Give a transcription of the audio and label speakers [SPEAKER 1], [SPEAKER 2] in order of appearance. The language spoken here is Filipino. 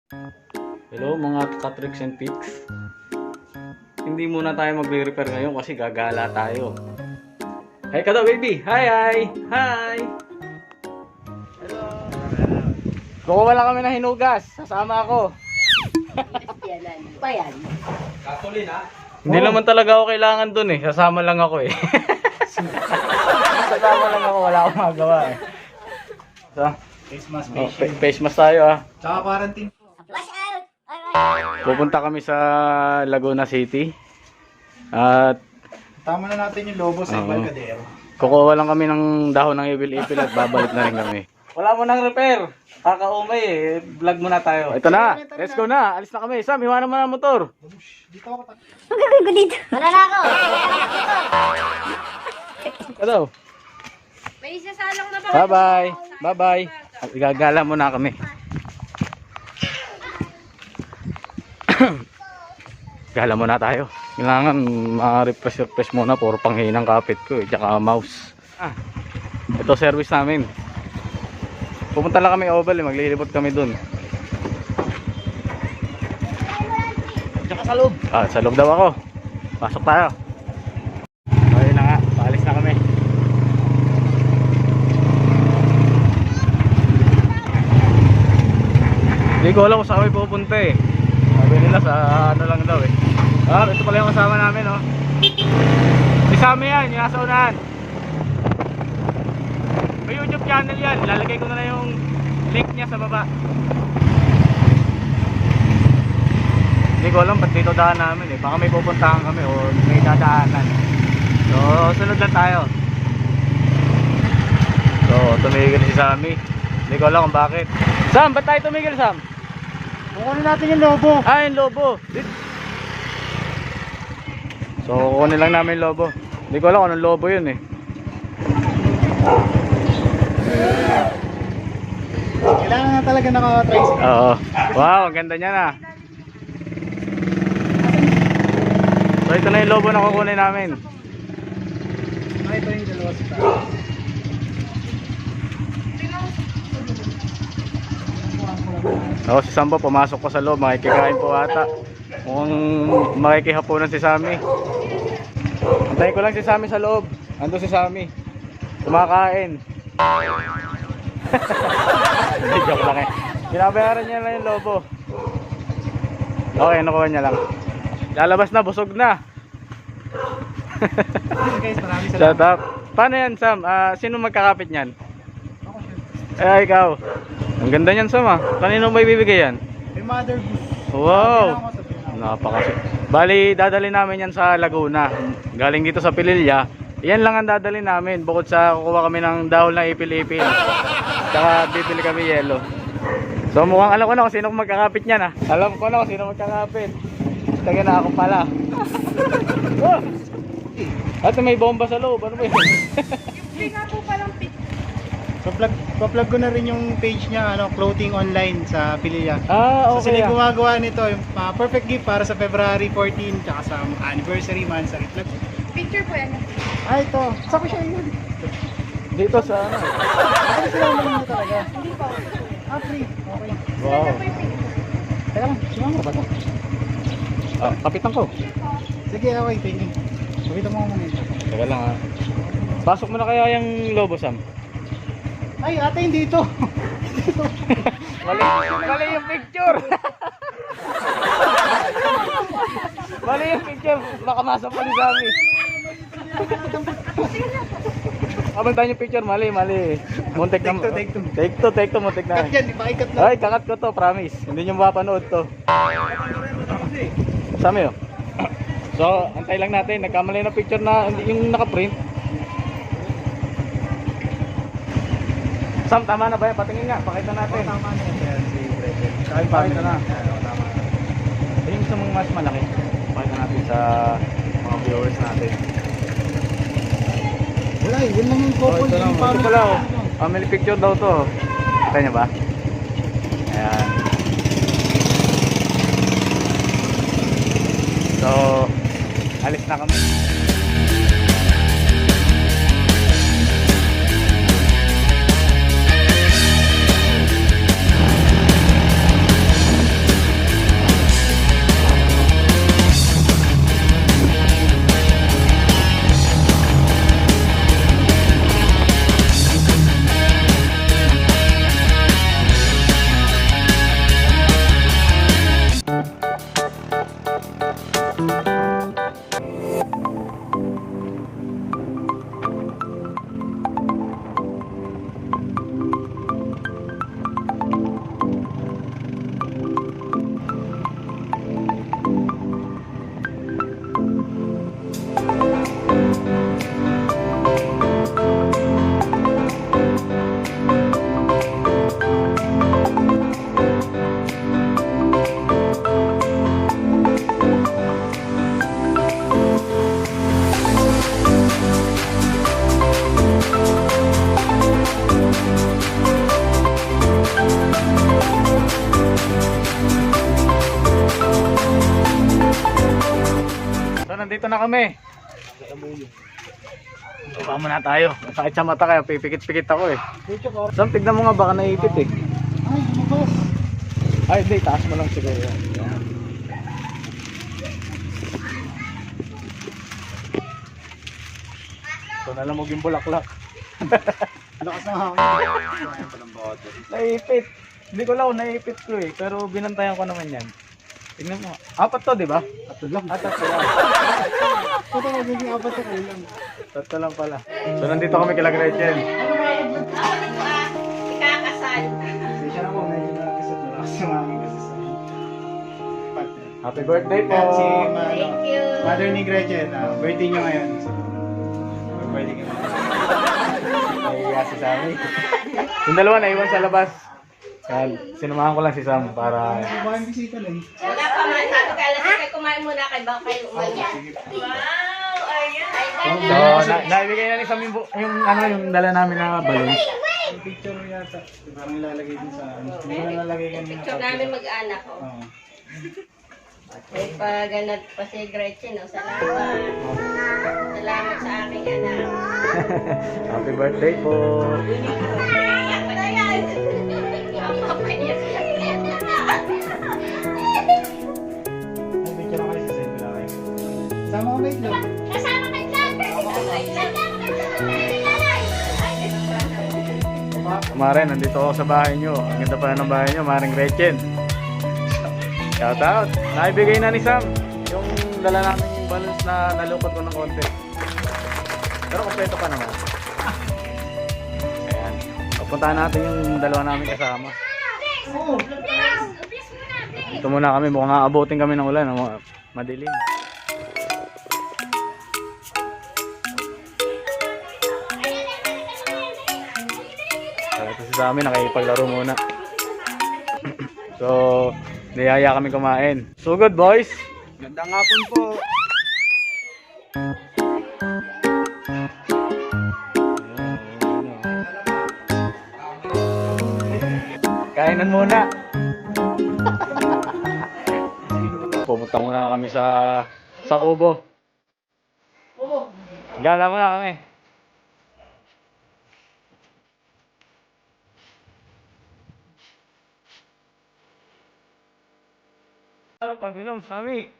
[SPEAKER 1] Hello mga Katrix and Pix. Hindi muna tayo magre-repair ngayon kasi gagala tayo. Hi ka daw baby. Hi. Hello. Kukuha lang kami ng hinugas. Sasama ako.
[SPEAKER 2] Pa yan.
[SPEAKER 1] Gasolina? Hindi naman talaga ako kailangan dun eh. Sasama lang ako eh. Sasama lang ako. Wala akong magawa eh. So, face mask tayo ah.
[SPEAKER 3] Tsaka quarantine.
[SPEAKER 1] Pupunta kami sa Laguna City. At
[SPEAKER 3] Tama na natin yung lobo sa Embarcadero.
[SPEAKER 1] kukuha lang kami ng dahon ng ipil-ipil at babalik na rin kami. Wala mo nang repair. Kakaumay eh. Vlog muna tayo. Ito na. Let's go na. Alis na kami. Sam, iwanan mo na ang motor.
[SPEAKER 3] Dito ako pa.
[SPEAKER 2] Magagawin ko dito. Wala na ako.
[SPEAKER 1] Hello.
[SPEAKER 4] May isasalang na ba?
[SPEAKER 1] Bye-bye. Bye-bye. At igagala muna kami. Gala muna tayo. Kailangan ma-refresh muna. Puro panghinang kapit ko eh. Tsaka mouse. Ito service namin. Pupunta lang kami Oval eh. Maglilibot kami dun.
[SPEAKER 3] Tsaka sa loob.
[SPEAKER 1] Sa loob daw ako. Pasok tayo. Ayun na nga. Paalis na kami. Hindi ko alam kung saan kami pupunta eh. Sabi nila sa ano lang daw eh. Ito pala yung kasama namin oh. Isama yan, yung nasa unahan. May YouTube channel yan. Lalagay ko na yung link niya sa baba. Hindi ko alam ba't dito daan namin eh. Baka may pupuntahan kami o may dadaanan. So sunod lang tayo. So tumigil si Sammy. Hindi ko alam kung bakit. Sam, ba't tayo tumigil Sam?
[SPEAKER 3] Kukunin natin yung lobo.
[SPEAKER 1] Yung lobo. So kukunin lang namin yung lobo. Hindi ko alam kung anong lobo yun eh.
[SPEAKER 3] Kailangan na talaga naka-tricycle.
[SPEAKER 1] Oo. Wow, ang ganda niya na. So ito na yung lobo na kukunin namin.
[SPEAKER 3] Ito yung dalawa sa taas.
[SPEAKER 1] Si Sambo pumasok pa sa loob. Makikikain po ata. Mukhang makikihaponan si Sammy. Antayin ko lang si Sammy sa loob. Ando si Sammy. Kumakain. Joke lang eh. Binabayaran niya lang yung lobo. Okay, nakuha niya lang. Lalabas na, busog na.
[SPEAKER 3] Guys, maraming
[SPEAKER 1] Shut
[SPEAKER 3] salamat.
[SPEAKER 1] up. Paano yan Sam? Sino magkakapit niyan?
[SPEAKER 3] Ako siya.
[SPEAKER 1] Ikaw. Ang ganda niyan Sam ah. Kanino may bibigay yan?
[SPEAKER 3] May mother goose.
[SPEAKER 1] Wow.
[SPEAKER 3] Kailangan ko sabihin.
[SPEAKER 1] Napakasi. Bali, dadali namin yan sa Laguna. Galing dito sa Pililya. Yan lang ang dadali namin. Bukod sa kukuha kami ng dahon ng ipil-ipil. Tsaka bibili kami yelo. So mukhang alam ko na kung sino magkakapit niyan ah. Alam ko na kung sino magkakapit. Taga na ako pala. At may bomba sa loob. Ano ba yun?
[SPEAKER 4] Yung nga po palang pic.
[SPEAKER 3] Pa-plug ko na rin yung page niya, clothing online sa Pililya. So
[SPEAKER 1] Okay.
[SPEAKER 3] sila yung gumagawa nito, yung perfect gift para sa February 14 tsaka sa anniversary man sa plug.
[SPEAKER 4] Picture po yan.
[SPEAKER 3] Ito. Saan ko siya yun?
[SPEAKER 1] Dito sa ano.
[SPEAKER 3] Ano sila naman talaga?
[SPEAKER 4] Hindi po.
[SPEAKER 3] Free. Okay.
[SPEAKER 1] Wow.
[SPEAKER 4] Ito po yung picture.
[SPEAKER 3] Teka lang, sumama ba ito?
[SPEAKER 1] Kapitan ko.
[SPEAKER 3] Sige, okay, thank you. Pakita mo muna ito.
[SPEAKER 1] Teka lang ah. Pasok mo na kaya yung lobo Sam?
[SPEAKER 3] Ay, ate, hindi ito.
[SPEAKER 1] Mali yung picture. Mali yung picture. Baka masok pa ni Sammy. Abantayan yung picture. Mali. Muntik na.
[SPEAKER 3] Take two.
[SPEAKER 1] Take two. Muntik na.
[SPEAKER 3] Cut yan, ipaikat lang.
[SPEAKER 1] Ay, kakat ko to. Promise. Hindi nyo mapapanood to. Sammy oh. So, antay lang natin. Nagkamali na picture na yung nakaprint. Sam, tama na ba yan? Patingin nga. Pakita natin.
[SPEAKER 3] Tama na yan, si Brethren.
[SPEAKER 1] Pakita na.
[SPEAKER 3] Tama.
[SPEAKER 1] Yung gusto mong mas malaki, pakita natin sa mga viewers natin.
[SPEAKER 3] Wala, yun lang yung couple.
[SPEAKER 1] Ito lang, ito pala oh. Family picture daw to. Kita nyo ba? Ayan. So, alis na kami. nandito na kami. Baba muna tayo. Sakit sa mata kaya pipikit-pikit ako eh. Sam, tignan mo nga baka naipit eh.
[SPEAKER 3] Ay, lumabas.
[SPEAKER 1] Ay, hindi. Taas mo lang siguro. Yan. Ito na lang yung bulaklak.
[SPEAKER 3] Lakas ng hangin.
[SPEAKER 1] Naipit. Hindi ko lang naipit ko eh. Pero binantayan ko naman yan. Tignan mo. Apat to, di ba?
[SPEAKER 3] Ato lang.
[SPEAKER 1] Tatlo lang.
[SPEAKER 3] Ito magiging apat sa kulang.
[SPEAKER 1] Tatlo lang pala. So nandito kami kila Gretchen.
[SPEAKER 2] Ikakasal.
[SPEAKER 3] Hindi siya na po, medyo nakakasat na lakas yung hangin kasi sa partner.
[SPEAKER 1] Happy birthday po.
[SPEAKER 3] At si
[SPEAKER 2] Thank you.
[SPEAKER 3] mother ni Gretchen, birthday niya ngayon. So, birthday ka na.
[SPEAKER 1] Nahiya si Sammy. Yung dalawa naiwan sa labas. Kaya sinamahan ko lang si Sam para...
[SPEAKER 3] Baka yung bisita lang.
[SPEAKER 2] Wala pa man. Sabi ka lang, sige, kumain muna kay baka kayo umalis. Wow, ayan.
[SPEAKER 1] So, naibigay na ni Sam yung dala namin na balloon.
[SPEAKER 3] Yung picture yata. Parang ilalagay din sa ano. Hindi ko na lalagay kanina.
[SPEAKER 2] Picture namin mag-anak ko.
[SPEAKER 3] Oo.
[SPEAKER 2] May paganat pa si Gretchen. Oh. Salamat. Salamat sa aking anak.
[SPEAKER 1] Happy birthday po.
[SPEAKER 3] May picture ako sa send ko lang kayo. Sama ko mate lang.
[SPEAKER 1] Mare, nandito ako sa bahay nyo. Ang ganda pala ng bahay nyo, Maring Gretchen. Shout out. Naibigay na ni Sam yung dala namin yung balloons na nalukot ko ng konti. Pero kompleto pa naman. Ayan. Papuntahan natin yung dalawa namin kasama. Ito muna kami, mukhang aabutin kami ng ulan. Madilim. Ito si Sammy, nakikipaglaro muna. So, niyaya kami kumain. So good, boys.
[SPEAKER 3] Gandang hapon po.
[SPEAKER 1] Kainan muna. Pumunta muna kami sa Kubo. Gala muna kami. Ano pag Sammy?